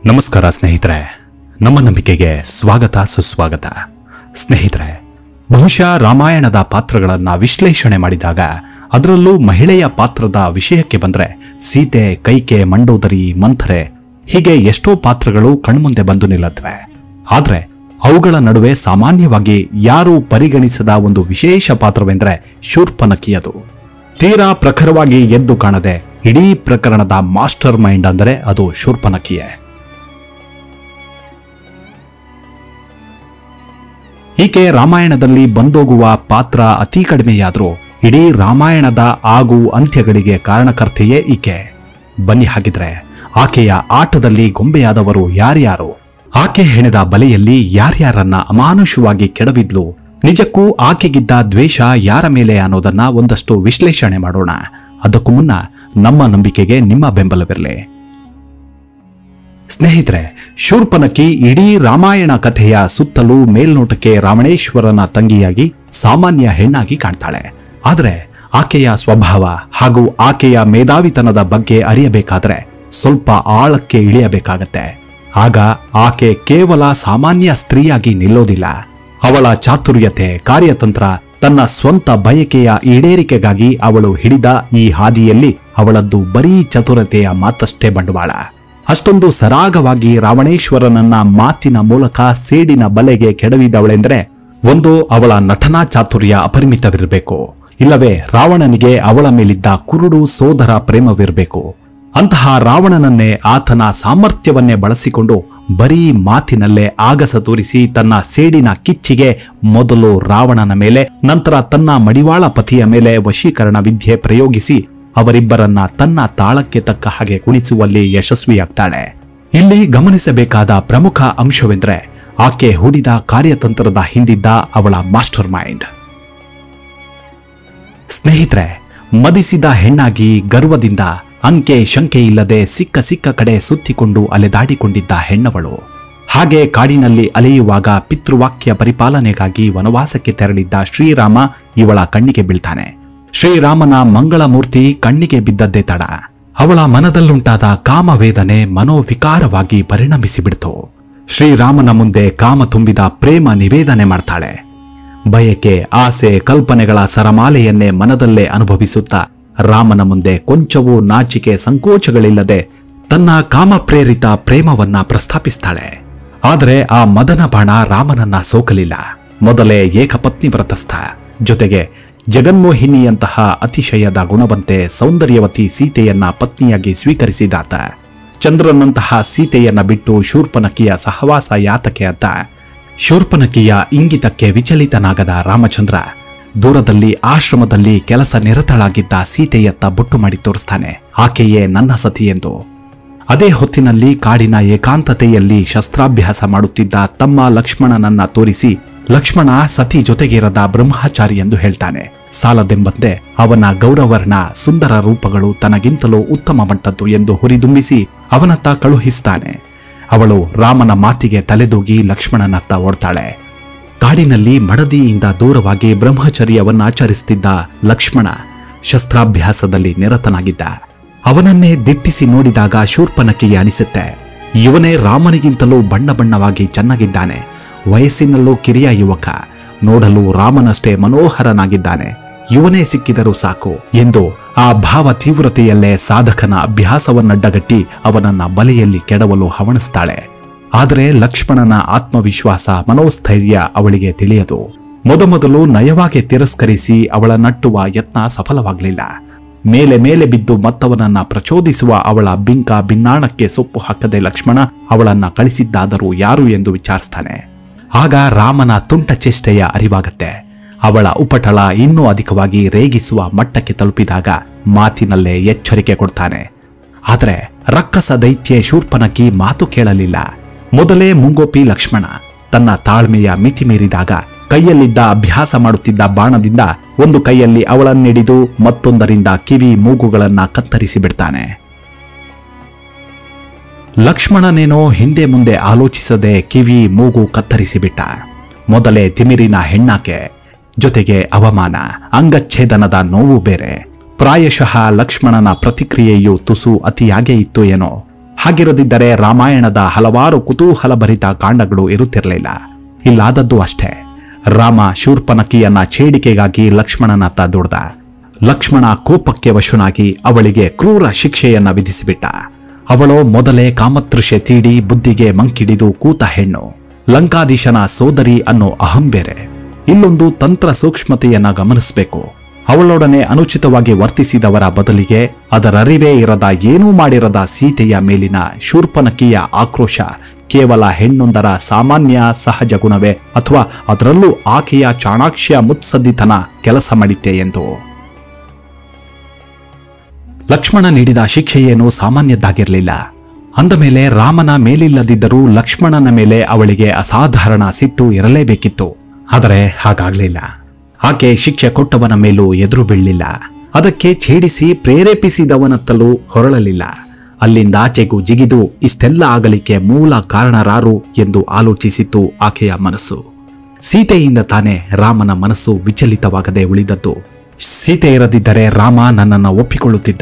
ನಮಸ್ಕಾರ ಸ್ನೇಹಿತರೆ, ನಮ್ಮ ನಂಬಿಕೆಗೆ ಸ್ವಾಗತ ಸುಸ್ವಾಗತ. ಸ್ನೇಹಿತರೆ, ಬಹುಶಃ ರಾಮಾಯಣದ ಪಾತ್ರಗಳನ್ನು ವಿಶ್ಲೇಷಣೆ ಮಾಡಿದಾಗ ಅದರಲ್ಲೂ ಮಹಿಳೆಯ ಪಾತ್ರದ ವಿಷಯಕ್ಕೆ ಬಂದರೆ ಸೀತೆ, ಕೈಕೆ, ಮಂಡೋದರಿ, ಮಂಥರೆ ಹೀಗೆ ಎಷ್ಟೋ ಪಾತ್ರಗಳು ಕಣ್ಮುಂದೆ ಬಂದು ನಿಲ್ಲುತ್ತವೆ. ಆದರೆ ಅವುಗಳ ನಡುವೆ ಸಾಮಾನ್ಯವಾಗಿ ಯಾರೂ ಪರಿಗಣಿಸದ ಒಂದು ವಿಶೇಷ ಪಾತ್ರವೆಂದರೆ ಶೂರ್ಪನಖಿಯದು. ತೀರಾ ಪ್ರಖರವಾಗಿ ಎದ್ದು ಕಾಣದೆ ಇಡೀ ಪ್ರಕರಣದ ಮಾಸ್ಟರ್ ಮೈಂಡ್ ಅಂದರೆ ಅದು ಶೂರ್ಪನಖಿಯೇ. ಈಕೆ ರಾಮಾಯಣದಲ್ಲಿ ಬಂದೋಗುವ ಪಾತ್ರ ಅತಿ ಕಡಿಮೆಯಾದರೂ ಇಡೀ ರಾಮಾಯಣದ ಆಗು ಅಂತ್ಯಗಳಿಗೆ ಕಾರಣಕರ್ತೆಯೇ ಈಕೆ. ಬನ್ನಿ ಹಾಗಿದ್ರೆ ಆಕೆಯ ಆಟದಲ್ಲಿ ಗೊಂಬೆಯಾದವರು ಯಾರ್ಯಾರು, ಆಕೆ ಹೆಣೆದ ಬಲೆಯಲ್ಲಿ ಯಾರ್ಯಾರನ್ನ ಅಮಾನುಷವಾಗಿ ಕೆಡವಿದ್ಲು, ನಿಜಕ್ಕೂ ಆಕೆಗಿದ್ದ ದ್ವೇಷ ಯಾರ ಮೇಲೆ ಅನ್ನೋದನ್ನ ಒಂದಷ್ಟು ವಿಶ್ಲೇಷಣೆ ಮಾಡೋಣ. ಅದಕ್ಕೂ ಮುನ್ನ ನಮ್ಮ ನಂಬಿಕೆಗೆ ನಿಮ್ಮ ಬೆಂಬಲವಿರಲಿ. ಸ್ನೇಹಿತರೆ, ಶೂರ್ಪನಖಿ ಇಡೀ ರಾಮಾಯಣ ಕಥೆಯ ಸುತ್ತಲೂ ಮೇಲ್ನೋಟಕ್ಕೆ ರಾವಣೇಶ್ವರನ ತಂಗಿಯಾಗಿ ಸಾಮಾನ್ಯ ಹೆಣ್ಣಾಗಿ ಕಾಣ್ತಾಳೆ. ಆದರೆ ಆಕೆಯ ಸ್ವಭಾವ ಹಾಗೂ ಆಕೆಯ ಮೇಧಾವಿತನದ ಬಗ್ಗೆ ಅರಿಯಬೇಕಾದ್ರೆ ಸ್ವಲ್ಪ ಆಳಕ್ಕೆ ಇಳಿಯಬೇಕಾಗತ್ತೆ. ಆಗ ಆಕೆ ಕೇವಲ ಸಾಮಾನ್ಯ ಸ್ತ್ರೀಯಾಗಿ ನಿಲ್ಲೋದಿಲ್ಲ. ಅವಳ ಚಾತುರ್ಯತೆ, ಕಾರ್ಯತಂತ್ರ, ತನ್ನ ಸ್ವಂತ ಬಯಕೆಯ ಈಡೇರಿಕೆಗಾಗಿ ಅವಳು ಹಿಡಿದ ಈ ಹಾದಿಯಲ್ಲಿ ಅವಳದ್ದು ಬರೀ ಚತುರತೆಯ ಮಾತಷ್ಟೇ ಬಂಡವಾಳ. ಅಷ್ಟೊಂದು ಸರಾಗವಾಗಿ ರಾವಣೇಶ್ವರನನ್ನ ಮಾತಿನ ಮೂಲಕ ಸೇಡಿನ ಬಲೆಗೆ ಕೆಡವಿದವಳೆಂದರೆ ಒಂದು ಅವಳ ನಟನಾ ಚಾತುರ್ಯ ಅಪರಿಮಿತವಿರಬೇಕು, ಇಲ್ಲವೇ ರಾವಣನಿಗೆ ಅವಳ ಮೇಲಿದ್ದ ಕುರುಡು ಸೋದರ ಪ್ರೇಮವಿರಬೇಕು. ಅಂತಹ ರಾವಣನನ್ನೇ ಆತನ ಸಾಮರ್ಥ್ಯವನ್ನೇ ಬಳಸಿಕೊಂಡು ಬರೀ ಮಾತಿನಲ್ಲೇ ಆಗಸ ತೋರಿಸಿ ತನ್ನ ಸೇಡಿನ ಕಿಚ್ಚಿಗೆ ಮೊದಲು ರಾವಣನ ಮೇಲೆ, ನಂತರ ತನ್ನ ಮಡಿವಾಳ ಪತಿಯ ಮೇಲೆ ವಶೀಕರಣ ವಿದ್ಯೆ ಪ್ರಯೋಗಿಸಿ ಅವರಿಬ್ಬರನ್ನ ತನ್ನ ತಾಳಕ್ಕೆ ತಕ್ಕ ಹಾಗೆ ಕುಣಿಸುವಲ್ಲಿ ಯಶಸ್ವಿಯಾಗ್ತಾಳೆ. ಇಲ್ಲಿ ಗಮನಿಸಬೇಕಾದ ಪ್ರಮುಖ ಅಂಶವೆಂದರೆ ಆಕೆ ಹೂಡಿದ ಕಾರ್ಯತಂತ್ರದ ಹಿಂದಿದ್ದ ಅವಳ ಮಾಸ್ಟರ್ ಮೈಂಡ್. ಸ್ನೇಹಿತರೆ, ಮದಿಸಿದ ಹೆಣ್ಣಾಗಿ ಗರ್ವದಿಂದ ಅಂಕೆ ಶಂಕೆ ಇಲ್ಲದೆ ಸಿಕ್ಕ ಕಡೆ ಸುತ್ತಿಕೊಂಡು ಅಲೆದಾಡಿಕೊಂಡಿದ್ದ ಹೆಣ್ಣವಳು. ಹಾಗೆ ಕಾಡಿನಲ್ಲಿ ಅಲೆಯುವಾಗ ಪಿತೃವಾಕ್ಯ ಪರಿಪಾಲನೆಗಾಗಿ ವನವಾಸಕ್ಕೆ ತೆರಳಿದ್ದ ಶ್ರೀರಾಮ ಇವಳ ಕಣ್ಣಿಗೆ ಬೀಳ್ತಾನೆ. ಶ್ರೀರಾಮನ ಮಂಗಳಮೂರ್ತಿ ಕಣ್ಣಿಗೆ ಬಿದ್ದದ್ದೇ ತಡ ಅವಳ ಮನದಲ್ಲುಂಟಾದ ಕಾಮವೇದನೆ ಮನೋವಿಕಾರವಾಗಿ ಪರಿಣಮಿಸಿಬಿಡ್ತು. ಶ್ರೀರಾಮನ ಮುಂದೆ ಕಾಮ ತುಂಬಿದ ಪ್ರೇಮ ನಿವೇದನೆ ಮಾಡ್ತಾಳೆ. ಬಯಕೆ, ಆಸೆ, ಕಲ್ಪನೆಗಳ ಸರಮಾಲೆಯನ್ನೇ ಮನದಲ್ಲೇ ಅನುಭವಿಸುತ್ತಾ ರಾಮನ ಮುಂದೆ ಕೊಂಚವೂ ನಾಚಿಕೆ ಸಂಕೋಚಗಳಿಲ್ಲದೆ ತನ್ನ ಕಾಮಪ್ರೇರಿತ ಪ್ರೇಮವನ್ನ ಪ್ರಸ್ತಾಪಿಸ್ತಾಳೆ. ಆದರೆ ಆ ಮದನ ಬಾಣ ರಾಮನನ್ನ ಸೋಕಲಿಲ್ಲ. ಮೊದಲೇ ಏಕಪತ್ನಿ ವ್ರತಸ್ಥ, ಜೊತೆಗೆ ಜಗನ್ಮೋಹಿನಿಯಂತಹ ಅತಿಶಯದ ಗುಣವಂತೆ ಸೌಂದರ್ಯವತಿ ಸೀತೆಯನ್ನ ಪತ್ನಿಯಾಗಿ ಸ್ವೀಕರಿಸಿದಾತ. ಚಂದ್ರನಂತಹ ಸೀತೆಯನ್ನ ಬಿಟ್ಟು ಶೂರ್ಪನಖಿಯ ಸಹವಾಸ ಯಾತಕೆ ಅಂತ ಶೂರ್ಪನಖಿಯ ಇಂಗಿತಕ್ಕೆ ವಿಚಲಿತನಾಗದ ರಾಮಚಂದ್ರ ದೂರದಲ್ಲಿ ಆಶ್ರಮದಲ್ಲಿ ಕೆಲಸ ನಿರತಳಾಗಿದ್ದ ಸೀತೆಯತ್ತ ಬೊಟ್ಟು ಮಾಡಿ ತೋರಿಸ್ತಾನೆ, ಆಕೆಯೇ ನನ್ನ ಸತಿ ಎಂದು. ಅದೇ ಹೊತ್ತಿನಲ್ಲಿ ಕಾಡಿನ ಏಕಾಂತತೆಯಲ್ಲಿ ಶಸ್ತ್ರಾಭ್ಯಾಸ ಮಾಡುತ್ತಿದ್ದ ತಮ್ಮ ಲಕ್ಷ್ಮಣನನ್ನ ತೋರಿಸಿ ಲಕ್ಷ್ಮಣ ಸತಿ ಜೊತೆಗಿರದ ಬ್ರಹ್ಮಚಾರಿ ಎಂದು ಹೇಳ್ತಾನೆ. ಸಾಲದೆಂಬಂತೆ ಅವನ ಗೌರವರ್ಣ ಸುಂದರ ರೂಪಗಳು ತನಗಿಂತಲೂ ಉತ್ತಮ ಮಟ್ಟದ್ದು ಎಂದು ಹುರಿದುಂಬಿಸಿ ಅವನತ್ತ ಕಳುಹಿಸ್ತಾನೆ. ಅವಳು ರಾಮನ ಮಾತಿಗೆ ತಲೆದೂಗಿ ಲಕ್ಷ್ಮಣನತ್ತ ಓಡ್ತಾಳೆ. ಕಾಡಿನಲ್ಲಿ ಮಡದಿಯಿಂದ ದೂರವಾಗಿ ಬ್ರಹ್ಮಚರ್ಯವನ್ನಾಚರಿಸುತ್ತಿದ್ದ ಲಕ್ಷ್ಮಣ ಶಸ್ತ್ರಾಭ್ಯಾಸದಲ್ಲಿ ನಿರತನಾಗಿದ್ದ. ಅವನನ್ನೇ ದಿಟ್ಟಿಸಿ ನೋಡಿದಾಗ ಶೂರ್ಪನಖಿಗೆ ಅನಿಸುತ್ತೆ, ಇವನೇ ರಾಮನಿಗಿಂತಲೂ ಬಣ್ಣವಾಗಿ ಚೆನ್ನಾಗಿದ್ದಾನೆ, ವಯಸ್ಸಿನಲ್ಲೂ ಕಿರಿಯ ಯುವಕ, ನೋಡಲು ರಾಮನಷ್ಟೇ ಮನೋಹರನಾಗಿದ್ದಾನೆ, ಇವನೇ ಸಿಕ್ಕಿದರೂ ಸಾಕು ಎಂದು ಆ ಭಾವ ತೀವ್ರತೆಯಲ್ಲೇ ಸಾಧಕನ ಅಭ್ಯಾಸವನ್ನಡ್ಡಗಟ್ಟಿ ಅವನನ್ನ ಬಲೆಯಲ್ಲಿ ಕೆಡವಲು ಹವಣಿಸ್ತಾಳೆ. ಆದರೆ ಲಕ್ಷ್ಮಣನ ಆತ್ಮವಿಶ್ವಾಸ, ಮನೋಸ್ಥೈರ್ಯ ಅವಳಿಗೆ ತಿಳಿಯದು. ಮೊದಮೊದಲು ನಯವಾಗಿ ತಿರಸ್ಕರಿಸಿ ಅವಳ ನಟ್ಟುವ ಯತ್ನ ಸಫಲವಾಗಲಿಲ್ಲ. ಮೇಲೆ ಬಿದ್ದು ಮತ್ತವನನ್ನ ಪ್ರಚೋದಿಸುವ ಅವಳ ಬಿಂಕ ಬಿನ್ನಾಣಕ್ಕೆ ಸೊಪ್ಪು ಹಾಕದೆ ಲಕ್ಷ್ಮಣ ಅವಳನ್ನ ಕಳಿಸಿದ್ದಾದರೂ ಯಾರು ಎಂದು ವಿಚಾರಿಸ್ತಾನೆ. ಆಗ ರಾಮನ ತುಂಟ ಚೇಷ್ಟೆಯ ಅರಿವಾಗತ್ತೆ. ಅವಳ ಉಪಟಳ ಇನ್ನೂ ಅಧಿಕವಾಗಿ ರೇಗಿಸುವ ಮಟ್ಟಕ್ಕೆ ತಲುಪಿದಾಗ ಮಾತಿನಲ್ಲೇ ಎಚ್ಚರಿಕೆ ಕೊಡ್ತಾನೆ. ಆದರೆ ರಕ್ಕಸ ದೈತ್ಯೆ ಶೂರ್ಪನಖಿ ಮಾತು ಕೇಳಲಿಲ್ಲ. ಮೊದಲೇ ಮುಂಗೋಪಿ ಲಕ್ಷ್ಮಣ ತನ್ನ ತಾಳ್ಮೆಯ ಮಿತಿ ಮೀರಿದಾಗ ಕೈಯಲ್ಲಿದ್ದ ಅಭ್ಯಾಸ ಮಾಡುತ್ತಿದ್ದ ಬಾಣದಿಂದ ಒಂದು ಕೈಯಲ್ಲಿ ಅವಳನ್ನಿಡಿದು ಮತ್ತೊಂದರಿಂದ ಕಿವಿ ಮೂಗುಗಳನ್ನ ಕತ್ತರಿಸಿ ಬಿಡ್ತಾನೆ. ಲಕ್ಷ್ಮಣನೇನೋ ಹಿಂದೆ ಮುಂದೆ ಆಲೋಚಿಸದೆ ಕಿವಿ ಮೂಗು ಕತ್ತರಿಸಿಬಿಟ್ಟ. ಮೊದಲೇ ತಿಮಿರಿನ ಹೆಣ್ಣಾಕೆ, ಜೊತೆಗೆ ಅವಮಾನ, ಅಂಗಚ್ಛೇದನದ ನೋವು ಬೇರೆ. ಪ್ರಾಯಶಃ ಲಕ್ಷ್ಮಣನ ಪ್ರತಿಕ್ರಿಯೆಯು ತುಸು ಅತಿಯಾಗೇ ಇತ್ತು ಏನೋ. ಹಾಗಿರದಿದ್ದರೆ ರಾಮಾಯಣದ ಹಲವಾರು ಕುತೂಹಲಭರಿತ ಕಾಂಡಗಳು ಇರುತ್ತಿರಲಿಲ್ಲ. ಇಲ್ಲಾದದ್ದು ಅಷ್ಟೇ. ರಾಮ ಶೂರ್ಪನಖಿಯನ್ನ ಛೇಡಿಕೆಗಾಗಿ ಲಕ್ಷ್ಮಣನತ್ತ ದುಡ್ದ. ಲಕ್ಷ್ಮಣ ಕೋಪಕ್ಕೆ ವಶನಾಗಿ ಅವಳಿಗೆ ಕ್ರೂರ ಶಿಕ್ಷೆಯನ್ನ ವಿಧಿಸಿಬಿಟ್ಟ. ಅವಳು ಮೊದಲೇ ಕಾಮತೃಷೆ ತೀಡಿ ಬುದ್ಧಿಗೆ ಮಂಕಿಡಿದು ಕೂತ ಹೆಣ್ಣು. ಲಂಕಾಧೀಶನ ಸೋದರಿ ಅನ್ನೋ ಅಹಂಬೇರೆ. ಇಲ್ಲೊಂದು ತಂತ್ರ ಸೂಕ್ಷ್ಮತೆಯನ್ನ ಗಮನಿಸಬೇಕು. ಅವಳೊಡನೆ ಅನುಚಿತವಾಗಿ ವರ್ತಿಸಿದವರ ಬದಲಿಗೆ ಅದರರಿವೇ ಇರದ ಏನೂ ಮಾಡಿರದ ಸೀತೆಯ ಮೇಲಿನ ಶೂರ್ಪನಖಿಯ ಆಕ್ರೋಶ ಕೇವಲ ಹೆಣ್ಣೊಂದರ ಸಾಮಾನ್ಯ ಸಹಜ ಗುಣವೇ ಅಥವಾ ಅದರಲ್ಲೂ ಆಕೆಯ ಚಾಣಾಕ್ಷ್ಯ ಮುತ್ಸದ್ದಿತನ ಕೆಲಸ ಮಾಡಿತ್ತೆ ಎಂದು. ಲಕ್ಷ್ಮಣ ನೀಡಿದ ಶಿಕ್ಷೆಯೇನು ಸಾಮಾನ್ಯದ್ದಾಗಿರಲಿಲ್ಲ. ಅಂದಮೇಲೆ ರಾಮನ ಮೇಲಿಲ್ಲದಿದ್ದರೂ ಲಕ್ಷ್ಮಣನ ಮೇಲೆ ಅವಳಿಗೆ ಅಸಾಧಾರಣ ಸಿಟ್ಟು ಇರಲೇಬೇಕಿತ್ತು. ಆದರೆ ಹಾಗಾಗಲಿಲ್ಲ. ಆಕೆ ಶಿಕ್ಷೆ ಕೊಟ್ಟವನ ಮೇಲೂ ಎದುರು ಬೀಳಲಿಲ್ಲ. ಅದಕ್ಕೆ ಛೇಡಿಸಿ ಪ್ರೇರೇಪಿಸಿದವನತ್ತಲೂ ಹೊರಳಲಿಲ್ಲ. ಅಲ್ಲಿಂದಾಚೆಗೂ ಜಿಗಿದು ಇಷ್ಟೆಲ್ಲ ಆಗಲಿಕ್ಕೆ ಮೂಲ ಕಾರಣರಾರು ಎಂದು ಆಲೋಚಿಸಿತ್ತು ಆಕೆಯ ಮನಸ್ಸು. ಸೀತೆಯಿಂದ ತಾನೇ ರಾಮನ ಮನಸ್ಸು ವಿಚಲಿತವಾಗದೆ ಉಳಿದದ್ದು. ಸೀತೆ ಇರದಿದ್ದರೆ ರಾಮ ನನ್ನನ್ನು ಒಪ್ಪಿಕೊಳ್ಳುತ್ತಿದ್ದ.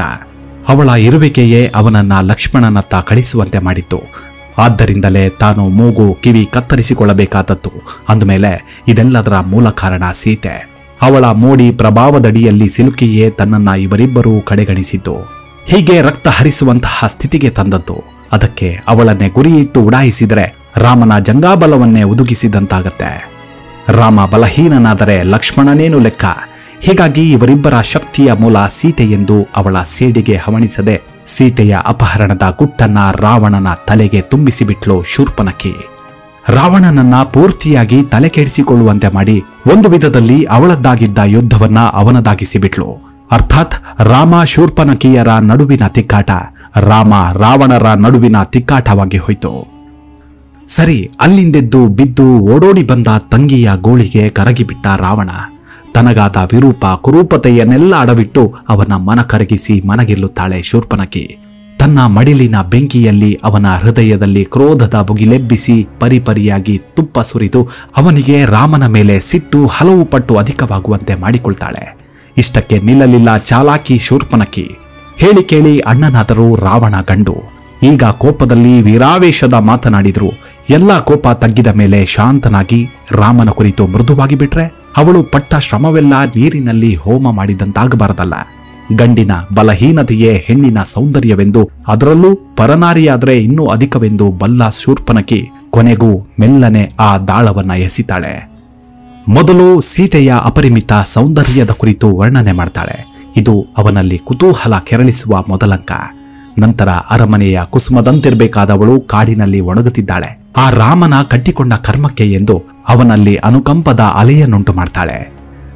ಅವಳ ಇರುವಿಕೆಯೇ ಅವನನ್ನ ಲಕ್ಷ್ಮಣನತ್ತ ಕಳಿಸುವಂತೆ ಮಾಡಿತ್ತು. ಆದ್ದರಿಂದಲೇ ತಾನು ಮೂಗು ಕಿವಿ ಕತ್ತರಿಸಿಕೊಳ್ಳಬೇಕಾದದ್ದು. ಅಂದಮೇಲೆ ಇದೆಲ್ಲದರ ಮೂಲ ಕಾರಣ ಸೀತೆ. ಅವಳ ಮೋಡಿ ಪ್ರಭಾವದಡಿಯಲ್ಲಿ ಸಿಲುಕಿಯೇ ತನ್ನನ್ನ ಇವರಿಬ್ಬರೂ ಕಡೆಗಣಿಸಿದ್ದು. ಹೀಗೆ ರಕ್ತ ಹರಿಸುವಂತಹ ಸ್ಥಿತಿಗೆ ತಂದದ್ದು. ಅದಕ್ಕೆ ಅವಳನ್ನೇ ಗುರಿಯಿಟ್ಟು ಉಡಾಯಿಸಿದರೆ ರಾಮನ ಜಂಗಾಬಲವನ್ನೇ ಉದುಗಿಸಿದಂತಾಗತ್ತೆ. ರಾಮ ಬಲಹೀನನಾದರೆ ಲಕ್ಷ್ಮಣನೇನು ಲೆಕ್ಕ. ಹೀಗಾಗಿ ಇವರಿಬ್ಬರ ಶಕ್ತಿಯ ಮೂಲ ಸೀತೆ ಎಂದು ಅವಳ ಸೇಡಿಗೆ ಹವಣಿಸದೆ ಸೀತೆಯ ಅಪಹರಣದ ಗುಟ್ಟನ್ನ ರಾವಣನ ತಲೆಗೆ ತುಂಬಿಸಿಬಿಟ್ಲು ಶೂರ್ಪನಖಿ. ರಾವಣನನ್ನ ಪೂರ್ತಿಯಾಗಿ ತಲೆ ಕೆಡಿಸಿಕೊಳ್ಳುವಂತೆ ಮಾಡಿ ಒಂದು ವಿಧದಲ್ಲಿ ಅವಳದ್ದಾಗಿದ್ದ ಯುದ್ಧವನ್ನ ಅವನದಾಗಿಸಿಬಿಟ್ಲು. ಅರ್ಥಾತ್ ರಾಮ ಶೂರ್ಪನಖಿಯರ ನಡುವಿನ ತಿಕ್ಕಾಟ ರಾಮ ರಾವಣರ ನಡುವಿನ ತಿಕ್ಕಾಟವಾಗಿ ಹೋಯಿತು. ಸರಿ, ಅಲ್ಲಿಂದೆದ್ದು ಬಿದ್ದು ಓಡೋಡಿ ಬಂದ ತಂಗಿಯ ಗೋಳಿಗೆ ಕರಗಿಬಿಟ್ಟ ರಾವಣ. ತನಗಾದ ವಿರೂಪ ಕುರೂಪತೆಯನ್ನೆಲ್ಲ ಅಡವಿಟ್ಟು ಅವನ ಮನ ಕರಗಿಸಿ ಮನಗೆಲ್ಲುತ್ತಾಳೆ ಶೂರ್ಪನಖಿ. ತನ್ನ ಮಡಿಲಿನ ಬೆಂಕಿಯಲ್ಲಿ ಅವನ ಹೃದಯದಲ್ಲಿ ಕ್ರೋಧದ ಬುಗಿಲೆಬ್ಬಿಸಿ ಪರಿಪರಿಯಾಗಿ ತುಪ್ಪ ಸುರಿದು ಅವನಿಗೆ ರಾಮನ ಮೇಲೆ ಸಿಟ್ಟು ಹಲವು ಪಟ್ಟು ಅಧಿಕವಾಗುವಂತೆ ಮಾಡಿಕೊಳ್ತಾಳೆ. ಇಷ್ಟಕ್ಕೆ ನಿಲ್ಲಲಿಲ್ಲ ಚಾಲಾಕಿ ಶೂರ್ಪನಖಿ. ಹೇಳಿ ಕೇಳಿ ಅಣ್ಣನಾದರೂ ರಾವಣ ಗಂಡು. ಈಗ ಕೋಪದಲ್ಲಿ ವೀರಾವೇಶದ ಮಾತನಾಡಿದ್ರು. ಎಲ್ಲ ಕೋಪ ತಗ್ಗಿದ ಮೇಲೆ ಶಾಂತನಾಗಿ ರಾಮನ ಕುರಿತು ಮೃದುವಾಗಿ ಬಿಟ್ರೆ ಅವಳು ಪಟ್ಟ ಶ್ರಮವೆಲ್ಲ ನೀರಿನಲ್ಲಿ ಹೋಮ ಮಾಡಿದಂತಾಗಬಾರದಲ್ಲ. ಗಂಡಿನ ಬಲಹೀನತೆಯೇ ಹೆಣ್ಣಿನ ಸೌಂದರ್ಯವೆಂದು, ಅದರಲ್ಲೂ ಪರನಾರಿಯಾದರೆ ಇನ್ನೂ ಅಧಿಕವೆಂದು ಬಲ್ಲ ಶೂರ್ಪನಖಿ ಕೊನೆಗೂ ಮೆಲ್ಲನೆ ಆ ದಾಳವನ್ನ ಎಸಿತಾಳೆ. ಮೊದಲು ಸೀತೆಯ ಅಪರಿಮಿತ ಸೌಂದರ್ಯದ ಕುರಿತು ವರ್ಣನೆ ಮಾಡ್ತಾಳೆ. ಇದು ಅವನಲ್ಲಿ ಕುತೂಹಲ ಕೆರಳಿಸುವ ಮೊದಲಂಕ. ನಂತರ ಅರಮನೆಯ ಕುಸುಮದಂತಿರಬೇಕಾದವಳು ಕಾಡಿನಲ್ಲಿ ಒಣಗುತ್ತಿದ್ದಾಳೆ. ಆ ರಾಮನ ಕಟ್ಟಿಕೊಂಡ ಕರ್ಮಕ್ಕೆ ಎಂದು ಅವನಲ್ಲಿ ಅನುಕಂಪದ ಅಲೆಯನ್ನುಂಟು ಮಾಡ್ತಾಳೆ.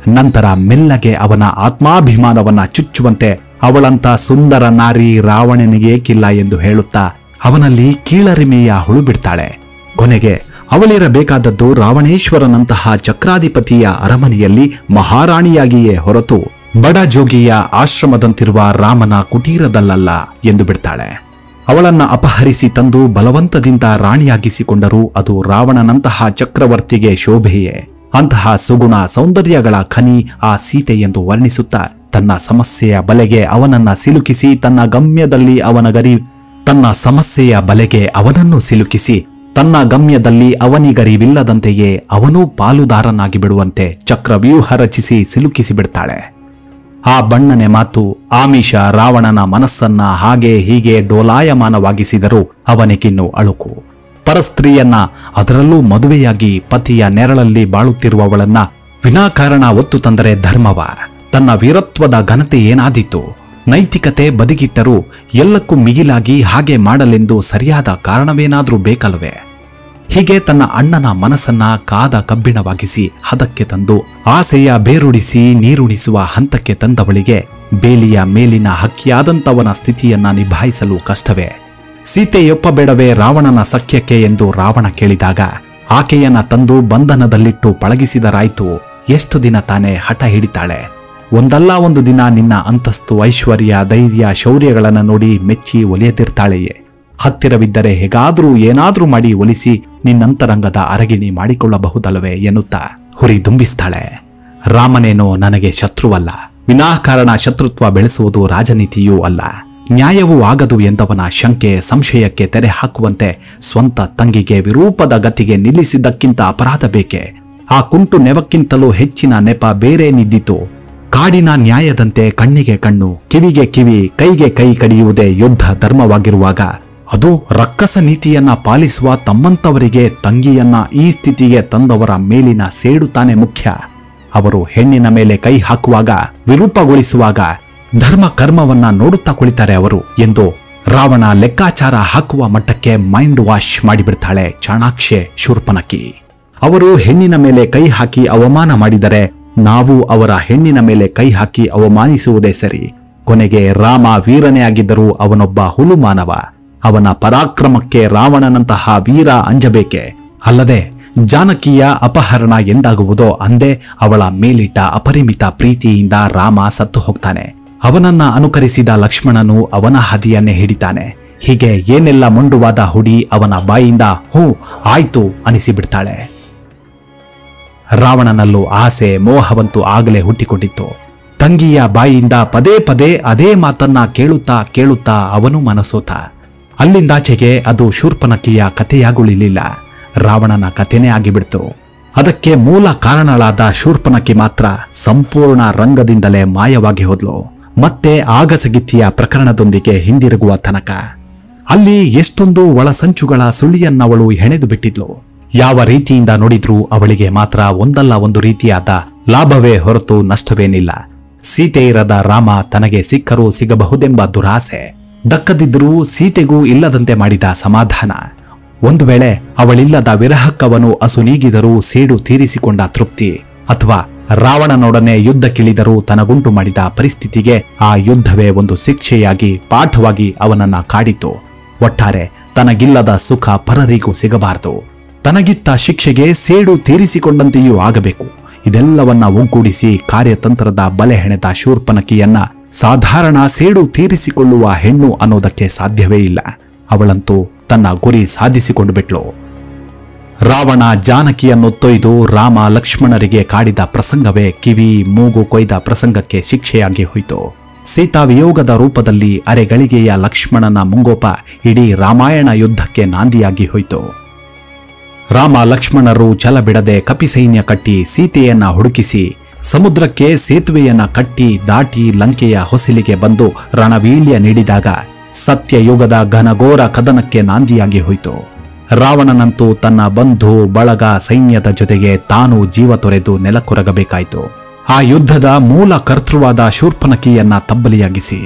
ನಂತರ ಮೆಲ್ಲಗೆ ಅವನ ಆತ್ಮಾಭಿಮಾನವನ್ನ ಚುಚ್ಚುವಂತೆ ಅವಳಂತ ಸುಂದರ ನಾರಿ ರಾವಣನಿಗೇಕಿಲ್ಲ ಎಂದು ಹೇಳುತ್ತಾ ಅವನಲ್ಲಿ ಕೀಳರಿಮೆಯ ಹುಳು ಬಿಡ್ತಾಳೆ. ಕೊನೆಗೆ ಅವಳಿರಬೇಕಾದದ್ದು ರಾವಣೇಶ್ವರನಂತಹ ಚಕ್ರಾಧಿಪತಿಯ ಅರಮನೆಯಲ್ಲಿ ಮಹಾರಾಣಿಯಾಗಿಯೇ ಹೊರತು ಬಡ ಜೋಗಿಯ ಆಶ್ರಮದಂತಿರುವ ರಾಮನ ಕುಟೀರದಲ್ಲಲ್ಲ ಎಂದು ಬಿಡ್ತಾಳೆ. ಅವಳನ್ನ ಅಪಹರಿಸಿ ತಂದು ಬಲವಂತದಿಂದ ರಾಣಿಯಾಗಿಸಿಕೊಂಡರೂ ಅದು ರಾವಣನಂತಹ ಚಕ್ರವರ್ತಿಗೆ ಶೋಭೆಯೇ. ಅಂತಹ ಸುಗುಣ ಸೌಂದರ್ಯಗಳ ಖನಿ ಆ ಸೀತೆ ಎಂದು ವರ್ಣಿಸುತ್ತಾ ತನ್ನ ಸಮಸ್ಯೆಯ ಬಲೆಗೆ ಅವನನ್ನ ಸಿಲುಕಿಸಿ ತನ್ನ ಗಮ್ಯದಲ್ಲಿ ಅವನಿಗರಿವಿಲ್ಲದಂತೆಯೇ ಅವನೂ ಪಾಲುದಾರನಾಗಿ ಬಿಡುವಂತೆ ಚಕ್ರವ್ಯೂಹ ರಚಿಸಿ ಸಿಲುಕಿಸಿ ಬಿಡ್ತಾಳೆ. ಆ ಬಣ್ಣನೆ ಮಾತು ಆಮಿಷ ರಾವಣನ ಮನಸ್ಸನ್ನ ಹಾಗೆ ಹೀಗೆ ಡೋಲಾಯಮಾನವಾಗಿಸಿದರೂ ಅವನಿಗಿನ್ನು ಅಳುಕು. ಪರಸ್ತ್ರೀಯನ್ನ, ಅದರಲ್ಲೂ ಮದುವೆಯಾಗಿ ಪತಿಯ ನೆರಳಲ್ಲಿ ಬಾಳುತ್ತಿರುವವಳನ್ನ ವಿನಾಕಾರಣ ಒತ್ತು ತಂದರೆ ಧರ್ಮವ? ತನ್ನ ವೀರತ್ವದ ಘನತೆ ಏನಾದೀತು? ನೈತಿಕತೆ ಬದಿಗಿಟ್ಟರೂ ಎಲ್ಲಕ್ಕೂ ಮಿಗಿಲಾಗಿ ಹಾಗೆ ಮಾಡಲೆಂದು ಸರಿಯಾದ ಕಾರಣವೇನಾದ್ರೂ ಬೇಕಲ್ವೇ? ಹೀಗೆ ತನ್ನ ಅಣ್ಣನ ಮನಸ್ಸನ್ನ ಕಾದ ಕಬ್ಬಿಣವಾಗಿಸಿ ಹದಕ್ಕೆ ತಂದು ಆಸೆಯ ಬೇರುಡಿಸಿ ನೀರುಣಿಸುವ ಹಂತಕ್ಕೆ ತಂದವಳಿಗೆ ಬೇಲಿಯ ಮೇಲಿನ ಹಕ್ಕಿಯಾದಂಥವನ ಸ್ಥಿತಿಯನ್ನ ನಿಭಾಯಿಸಲು ಕಷ್ಟವೇ? ಸೀತೆಯೊಪ್ಪಬೇಡವೇ ರಾವಣನ ಸಖ್ಯಕ್ಕೆ ಎಂದು ರಾವಣ ಕೇಳಿದಾಗ ಆಕೆಯನ್ನ ತಂದು ಬಂಧನದಲ್ಲಿಟ್ಟು ಪಳಗಿಸಿದರಾಯ್ತು. ಎಷ್ಟು ದಿನ ತಾನೇ ಹಠ ಹಿಡಿತಾಳೆ? ಒಂದಲ್ಲ ಒಂದು ದಿನ ನಿನ್ನ ಅಂತಸ್ತು, ಐಶ್ವರ್ಯ, ಧೈರ್ಯ, ಶೌರ್ಯಗಳನ್ನು ನೋಡಿ ಮೆಚ್ಚಿ ಒಲಿಯದಿರ್ತಾಳೆಯೇ. ಹತ್ತಿರವಿದ್ದರೆ ಹೇಗಾದ್ರೂ ಏನಾದ್ರೂ ಮಾಡಿ ಒಲಿಸಿ ನಿನ್ನಂತರಂಗದ ಅರಗಿಣಿ ಮಾಡಿಕೊಳ್ಳಬಹುದಲ್ಲವೇ ಎನ್ನುತ್ತಾ ಹುರಿದುಂಬಿಸ್ತಾಳೆ. ರಾಮನೇನೋ ನನಗೆ ಶತ್ರುವಲ್ಲ, ವಿನಾಕಾರಣ ಶತ್ರುತ್ವ ಬೆಳೆಸುವುದು ರಾಜನೀತಿಯೂ ಅಲ್ಲ. ನ್ಯಾಯವೂ ಆಗದು ಎಂದವನ ಶಂಕೆ ಸಂಶಯಕ್ಕೆ ತೆರೆ ಹಾಕುವಂತೆ ಸ್ವಂತ ತಂಗಿಗೆ ವಿರೂಪದ ಗತಿಗೆ ನಿಲ್ಲಿಸಿದ್ದಕ್ಕಿಂತ ಅಪರಾಧ ಬೇಕೆ? ಆ ಕುಂಟು ನೆವಕ್ಕಿಂತಲೂ ಹೆಚ್ಚಿನ ನೆಪ ಬೇರೇನಿದ್ದಿತು? ಕಾಡಿನ ನ್ಯಾಯದಂತೆ ಕಣ್ಣಿಗೆ ಕಣ್ಣು, ಕಿವಿಗೆ ಕಿವಿ, ಕೈಗೆ ಕೈ ಕಡಿಯುವುದೇ ಯುದ್ಧ ಧರ್ಮವಾಗಿರುವಾಗ ಅದು ರಕ್ಕಸ ನೀತಿಯನ್ನ ಪಾಲಿಸುವ ತಮ್ಮಂತವರಿಗೆ ತಂಗಿಯನ್ನ ಈ ಸ್ಥಿತಿಗೆ ತಂದವರ ಮೇಲಿನ ಸೇಡು ತಾನೇ ಮುಖ್ಯ. ಅವರು ಹೆಣ್ಣಿನ ಮೇಲೆ ಕೈ ಹಾಕುವಾಗ, ವಿರೂಪಗೊಳಿಸುವಾಗ ಧರ್ಮ ಕರ್ಮವನ್ನ ನೋಡುತ್ತಾ ಕುಳಿತಾರೆ ಅವರು ಎಂದು ರಾವಣ ಲೆಕ್ಕಾಚಾರ ಹಾಕುವ ಮಟ್ಟಕ್ಕೆ ಮೈಂಡ್ ವಾಶ್ ಮಾಡಿಬಿಡ್ತಾಳೆ ಚಾಣಾಕ್ಷೆ ಶೂರ್ಪನಖಿ. ಅವರು ಹೆಣ್ಣಿನ ಮೇಲೆ ಕೈ ಹಾಕಿ ಅವಮಾನ ಮಾಡಿದರೆ ನಾವು ಅವರ ಹೆಣ್ಣಿನ ಮೇಲೆ ಕೈ ಹಾಕಿ ಅವಮಾನಿಸುವುದೇ ಸರಿ. ಕೊನೆಗೆ ರಾಮ ವೀರನೇ ಆಗಿದ್ದರೂ ಅವನೊಬ್ಬ ಹುಲು ಮಾನವ. ಅವನ ಪರಾಕ್ರಮಕ್ಕೆ ರಾವಣನಂತಹ ವೀರ ಅಂಜಬೇಕೆ? ಅಲ್ಲದೆ ಜಾನಕಿಯ ಅಪಹರಣ ಎಂದಾಗುವುದೋ ಅಂದೇ ಅವಳ ಮೇಲಿಟ್ಟ ಅಪರಿಮಿತ ಪ್ರೀತಿಯಿಂದ ರಾಮ ಸತ್ತು ಹೋಗ್ತಾನೆ. ಅವನನ್ನ ಅನುಕರಿಸಿದ ಲಕ್ಷ್ಮಣನು ಅವನ ಹಾದಿಯನ್ನೇ ಹಿಡಿತಾನೆ. ಹೀಗೆ ಏನೆಲ್ಲ ಮೊಂಡುವಾದ ಹುಡಿ ಅವನ ಬಾಯಿಂದ ಹೂ ಆಯ್ತು ಅನಿಸಿಬಿಡ್ತಾಳೆ. ರಾವಣನಲ್ಲೂ ಆಸೆ ಮೋಹವಂತೂ ಆಗಲೇ ಹುಟ್ಟಿಕೊಂಡಿತ್ತು. ತಂಗಿಯ ಬಾಯಿಯಿಂದ ಪದೇ ಪದೇ ಅದೇ ಮಾತನ್ನ ಕೇಳುತ್ತಾ ಕೇಳುತ್ತಾ ಅವನು ಮನಸೋತ. ಅಲ್ಲಿಂದಾಚೆಗೆ ಅದು ಶೂರ್ಪನಖಿಯ ಕಥೆಯಾಗುಳಿಲಿಲ್ಲ, ರಾವಣನ ಕಥೆನೇ ಆಗಿಬಿಡ್ತು. ಅದಕ್ಕೆ ಮೂಲ ಕಾರಣಳಾದ ಶೂರ್ಪನಖಿ ಮಾತ್ರ ಸಂಪೂರ್ಣ ರಂಗದಿಂದಲೇ ಮಾಯವಾಗಿ ಹೋದ್ಲು. ಮತ್ತೆ ಆಗಸಗಿತ್ತಿಯ ಪ್ರಕರಣದೊಂದಿಗೆ ಹಿಂದಿರುಗುವ ತನಕ ಅಲ್ಲಿ ಎಷ್ಟೊಂದು ಒಳಸಂಚುಗಳ ಸುಳಿಯನ್ನವಳು ಹೆಣೆದು ಬಿಟ್ಟಿದ್ಲು. ಯಾವ ರೀತಿಯಿಂದ ನೋಡಿದ್ರೂ ಅವಳಿಗೆ ಮಾತ್ರ ಒಂದಲ್ಲ ಒಂದು ರೀತಿಯಾದ ಲಾಭವೇ ಹೊರತು ನಷ್ಟವೇನಿಲ್ಲ. ಸೀತೆ ಇರದ ರಾಮ ತನಗೆ ಸಿಕ್ಕರೂ ಸಿಗಬಹುದೆಂಬ ದುರಾಸೆ, ದಕ್ಕದಿದ್ದರೂ ಸೀತೆಗೂ ಇಲ್ಲದಂತೆ ಮಾಡಿದ ಸಮಾಧಾನ, ಒಂದು ವೇಳೆ ಅವಳಿಲ್ಲದ ವಿರಹಕ್ಕವನು ಅಸುನೀಗಿದರೂ ಸೇಡು ತೀರಿಸಿಕೊಂಡ ತೃಪ್ತಿ, ಅಥವಾ ರಾವಣನೊಡನೆ ಯುದ್ಧಕ್ಕಿಳಿದರೂ ತನಗುಂಟು ಮಾಡಿದ ಪರಿಸ್ಥಿತಿಗೆ ಆ ಯುದ್ಧವೇ ಒಂದು ಶಿಕ್ಷೆಯಾಗಿ ಪಾಠವಾಗಿ ಅವನನ್ನ ಕಾಡಿತು. ಒಟ್ಟಾರೆ ತನಗಿಲ್ಲದ ಸುಖ ಪರರಿಗೂ ಸಿಗಬಾರದು, ತನಗಿತ್ತ ಶಿಕ್ಷೆಗೆ ಸೇಡು ತೀರಿಸಿಕೊಂಡಂತೆಯೂ ಆಗಬೇಕು. ಇದೆಲ್ಲವನ್ನ ಒಗ್ಗೂಡಿಸಿ ಕಾರ್ಯತಂತ್ರದ ಬಲೆ ಹೆಣೆದ ಶೂರ್ಪನಖಿಯನ್ನ ಸಾಧಾರಣ ಸೇಡು ತೀರಿಸಿಕೊಳ್ಳುವ ಹೆಣ್ಣು ಅನ್ನೋದಕ್ಕೆ ಸಾಧ್ಯವೇ ಇಲ್ಲ. ಅವಳಂತೂ ತನ್ನ ಗುರಿ ಸಾಧಿಸಿಕೊಂಡು ಬಿಟ್ಲು. ರಾವಣ ಜಾನಕಿಯನ್ನು ತೊಯ್ದು ರಾಮ ಲಕ್ಷ್ಮಣರಿಗೆ ಕಾಡಿದ ಪ್ರಸಂಗವೇ ಕಿವಿ ಮೂಗು ಕೊಯ್ದ ಪ್ರಸಂಗಕ್ಕೆ ಶಿಕ್ಷೆಯಾಗಿ ಹೋಯಿತು. ಸೀತಾವಿಯೋಗದ ರೂಪದಲ್ಲಿ ಅರೆಗಳಿಗೆಯ ಲಕ್ಷ್ಮಣನ ಮುಂಗೋಪ ಇಡೀ ರಾಮಾಯಣ ಯುದ್ಧಕ್ಕೆ ನಾಂದಿಯಾಗಿ ಹೋಯಿತು. ರಾಮ ಲಕ್ಷ್ಮಣರು ಛಲ ಬಿಡದೆ ಕಪಿಸೈನ್ಯ ಕಟ್ಟಿ ಸೀತೆಯನ್ನ ಹುಡುಕಿಸಿ ಸಮುದ್ರಕ್ಕೆ ಸೇತುವೆಯನ್ನ ಕಟ್ಟಿ ದಾಟಿ ಲಂಕೆಯ ಹೊಸಿಲಿಗೆ ಬಂದು ರಣವೀಳ್ಯ ನೀಡಿದಾಗ ಸತ್ಯಯುಗದ ಘನಘೋರ ಕದನಕ್ಕೆ ನಾಂದಿಯಾಗಿ ಹೋಯಿತು. ರಾವಣನಂತೂ ತನ್ನ ಬಂಧು ಬಳಗ ಸೈನ್ಯದ ಜೊತೆಗೆ ತಾನು ಜೀವ ತೊರೆದು ನೆಲಕೊರಗಬೇಕಾಯಿತು, ಆ ಯುದ್ಧದ ಮೂಲ ಕರ್ತೃವಾದ ಶೂರ್ಪನಖಿಯನ್ನ ತಬ್ಬಲಿಯಾಗಿಸಿ.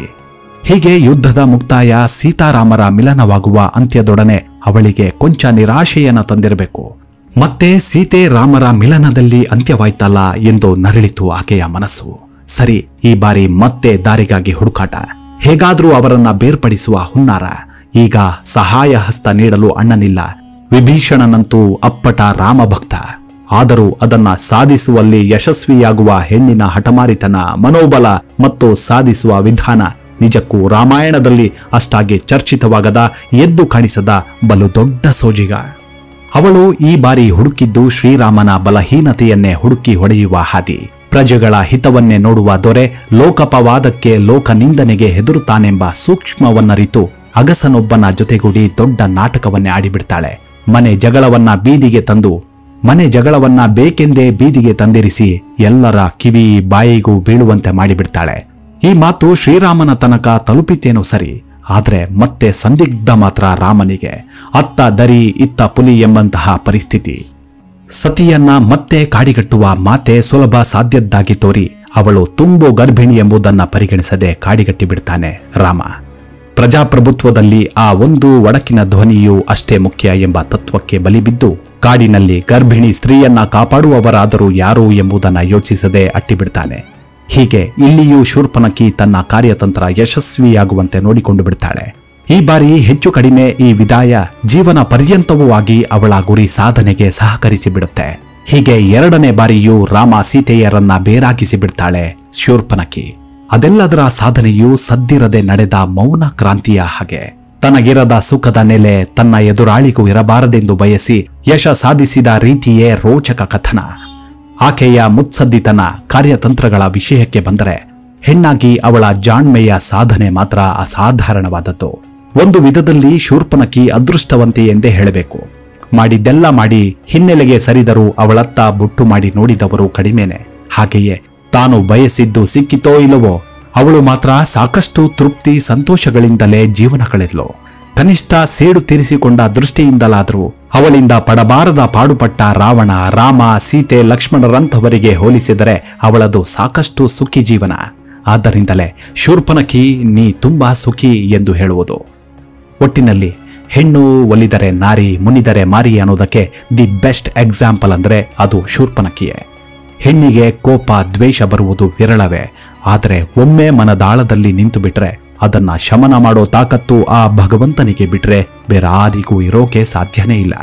ಹೀಗೆ ಯುದ್ಧದ ಮುಕ್ತಾಯ ಸೀತಾರಾಮರ ಮಿಲನವಾಗುವ ಅಂತ್ಯದೊಡನೆ ಅವಳಿಗೆ ಕೊಂಚ ನಿರಾಶೆಯನ್ನ ತಂದಿರಬೇಕು. ಮತ್ತೆ ಸೀತೆ ರಾಮರ ಮಿಲನದಲ್ಲಿ ಅಂತ್ಯವಾಯ್ತಲ್ಲ ಎಂದು ನರಳಿತು ಆಕೆಯ ಮನಸ್ಸು. ಸರಿ, ಈ ಬಾರಿ ಮತ್ತೆ ದಾರಿಗಾಗಿ ಹುಡುಕಾಟ, ಹೇಗಾದ್ರೂ ಅವರನ್ನ ಬೇರ್ಪಡಿಸುವ ಹುನ್ನಾರ. ಈಗ ಸಹಾಯ ಹಸ್ತ ನೀಡಲು ಅಣ್ಣನಿಲ್ಲ. ವಿಭೀಷಣನಂತೂ ಅಪ್ಪಟ ರಾಮಭಕ್ತ. ಆದರೂ ಅದನ್ನ ಸಾಧಿಸುವಲ್ಲಿ ಯಶಸ್ವಿಯಾಗುವ ಹೆಣ್ಣಿನ ಹಠಮಾರಿತನ, ಮನೋಬಲ ಮತ್ತು ಸಾಧಿಸುವ ವಿಧಾನ ನಿಜಕ್ಕೂ ರಾಮಾಯಣದಲ್ಲಿ ಅಷ್ಟಾಗಿ ಚರ್ಚಿತವಾಗದ, ಎದ್ದು ಕಾಣಿಸದ ಬಲು ದೊಡ್ಡ ಸೋಜಿಗ. ಅವಳು ಈ ಬಾರಿ ಹುಡುಕಿದ್ದು ಶ್ರೀರಾಮನ ಬಲಹೀನತೆಯನ್ನೇ ಹುಡುಕಿ ಹೊಡೆಯುವ ಹಾದಿ. ಪ್ರಜೆಗಳ ಹಿತವನ್ನೇ ನೋಡುವ ದೊರೆ ಲೋಕಪವಾದಕ್ಕೆ ಲೋಕನಿಂದನೆಗೆ ಹೆದರುತ್ತಾನೆಂಬ ಸೂಕ್ಷ್ಮವನ್ನರಿತು ಅಗಸನೊಬ್ಬನ ಜೊತೆಗೂಡಿ ದೊಡ್ಡ ನಾಟಕವನ್ನೇ ಆಡಿಬಿಡ್ತಾಳೆ. ಮನೆ ಜಗಳವನ್ನ ಬೇಕೆಂದೇ ಬೀದಿಗೆ ತಂದಿರಿಸಿ ಎಲ್ಲರ ಕಿವಿ ಬಾಯಿಗೂ ಬೀಳುವಂತೆ ಮಾಡಿಬಿಡ್ತಾಳೆ. ಈ ಮಾತು ಶ್ರೀರಾಮನ ತನಕ ತಲುಪಿತೇನೋ ಸರಿ, ಆದ್ರೆ ಮತ್ತೆ ಸಂದಿಗ್ಧ ಮಾತ್ರ ರಾಮನಿಗೆ. ಅತ್ತ ದರಿ ಇತ್ತ ಪುಲಿ ಎಂಬಂತಹ ಪರಿಸ್ಥಿತಿ. ಸತಿಯನ್ನ ಮತ್ತೆ ಕಾಡಿಗಟ್ಟುವ ಮಾತೆ ಸುಲಭ ಸಾಧ್ಯದ್ದಾಗಿ ತೋರಿ ಅವಳು ತುಂಬು ಗರ್ಭಿಣಿ ಎಂಬುದನ್ನ ಪರಿಗಣಿಸದೆ ಕಾಡಿಗಟ್ಟಿ ಬಿಡ್ತಾನೆ ರಾಮ. ಪ್ರಜಾಪ್ರಭುತ್ವದಲ್ಲಿ ಆ ಒಂದು ಒಡಕಿನ ಧ್ವನಿಯೂ ಅಷ್ಟೇ ಮುಖ್ಯ ಎಂಬ ತತ್ವಕ್ಕೆ ಬಲಿಬಿದ್ದು ಕಾಡಿನಲ್ಲಿ ಗರ್ಭಿಣಿ ಸ್ತ್ರೀಯನ್ನ ಕಾಪಾಡುವವರಾದರೂ ಯಾರು ಎಂಬುದನ್ನ ಯೋಚಿಸದೆ ಅಟ್ಟಿಬಿಡ್ತಾನೆ. ಹೀಗೆ ಇಲ್ಲಿಯೂ ಶೂರ್ಪನಖಿ ತನ್ನ ಕಾರ್ಯತಂತ್ರ ಯಶಸ್ವಿಯಾಗುವಂತೆ ನೋಡಿಕೊಂಡು ಬಿಡ್ತಾಳೆ. ಈ ಬಾರಿ ಹೆಚ್ಚು ಕಡಿಮೆ ಈ ವಿದಾಯ ಜೀವನ ಪರ್ಯಂತವೂ ಆಗಿ ಅವಳ ಗುರಿ ಸಾಧನೆಗೆ ಸಹಕರಿಸಿ ಬಿಡುತ್ತೆ. ಹೀಗೆ ಎರಡನೇ ಬಾರಿಯೂ ರಾಮ ಸೀತೆಯರನ್ನ ಬೇರಾಗಿಸಿ ಬಿಡ್ತಾಳೆ ಶೂರ್ಪನಖಿ. ಅದೆಲ್ಲದರ ಸಾಧನೆಯೂ ಸದ್ದಿರದೆ ನಡೆದ ಮೌನ ಕ್ರಾಂತಿಯ ಹಾಗೆ. ತನಗಿರದ ಸುಖದ ನೆಲೆ ತನ್ನ ಎದುರಾಳಿಗೂ ಇರಬಾರದೆಂದು ಬಯಸಿ ಯಶ ಸಾಧಿಸಿದ ರೀತಿಯೇ ರೋಚಕ ಕಥನ. ಆಕೆಯ ಮುತ್ಸದ್ದಿತನ ಕಾರ್ಯತಂತ್ರಗಳ ವಿಷಯಕ್ಕೆ ಬಂದರೆ ಹೆಣ್ಣಾಗಿ ಅವಳ ಜಾಣ್ಮೆಯ ಸಾಧನೆ ಮಾತ್ರ ಅಸಾಧಾರಣವಾದದ್ದು. ಒಂದು ವಿಧದಲ್ಲಿ ಶೂರ್ಪನಖಿ ಅದೃಷ್ಟವಂತಿ ಎಂದೇ ಹೇಳಬೇಕು. ಮಾಡಿದ್ದೆಲ್ಲ ಮಾಡಿ ಹಿನ್ನೆಲೆಗೆ ಸರಿದರೂ ಅವಳತ್ತ ಬೊಟ್ಟು ಮಾಡಿ ನೋಡಿದವರು ಕಡಿಮೆನೆ. ಹಾಗೆಯೇ ತಾನು ಬಯಸಿದ್ದು ಸಿಕ್ಕಿತೋ ಇಲ್ಲವೋ, ಅವಳು ಮಾತ್ರ ಸಾಕಷ್ಟು ತೃಪ್ತಿ ಸಂತೋಷಗಳಿಂದಲೇ ಜೀವನ ಕಳೆದಳು. ಕನಿಷ್ಠ ಸೇಡು ತೀರಿಸಿಕೊಂಡ ದೃಷ್ಟಿಯಿಂದಲಾದರೂ ಅವಳಿಂದ ಪಡಬಾರದ ಪಾಡುಪಟ್ಟ ರಾವಣ, ರಾಮ, ಸೀತೆ, ಲಕ್ಷ್ಮಣರಂಥವರಿಗೆ ಹೋಲಿಸಿದರೆ ಅವಳದು ಸಾಕಷ್ಟು ಸುಖಿ ಜೀವನ. ಆದ್ದರಿಂದಲೇ ಶೂರ್ಪನಖಿ ನೀ ತುಂಬಾ ಸುಖಿ ಎಂದು ಹೇಳುವುದು. ಒಟ್ಟಿನಲ್ಲಿ ಹೆಣ್ಣು ಒಲಿದರೆ ನಾರಿ, ಮುನಿದರೆ ಮಾರಿ ಅನ್ನೋದಕ್ಕೆ ದಿ ಬೆಸ್ಟ್ ಎಕ್ಸಾಂಪಲ್ ಅಂದ್ರೆ ಅದು ಶೂರ್ಪನಖಿಯೇ. ಹೆಣ್ಣಿಗೆ ಕೋಪ, ದ್ವೇಷ ಬರುವುದು ವಿರಳವೇ. ಆದರೆ ಒಮ್ಮೆ ಮನದಾಳದಲ್ಲಿ ನಿಂತು ಬಿಟ್ರೆ ಅದನ್ನ ಶಮನ ಮಾಡೋ ತಾಕತ್ತು ಆ ಭಗವಂತನಿಗೆ ಬಿಟ್ರೆ ಬೇರಾರಿಗೂ ಇರೋಕೆ ಸಾಧ್ಯನೇ ಇಲ್ಲ.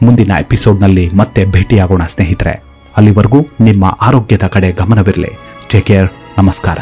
ಮುಂದಿನ ಎಪಿಸೋಡ್ನಲ್ಲಿ ಮತ್ತೆ ಭೇಟಿಯಾಗೋಣ ಸ್ನೇಹಿತರೆ. ಅಲ್ಲಿವರೆಗೂ ನಿಮ್ಮ ಆರೋಗ್ಯದ ಕಡೆ ಗಮನವಿರಲಿ. Take care. ನಮಸ್ಕಾರ.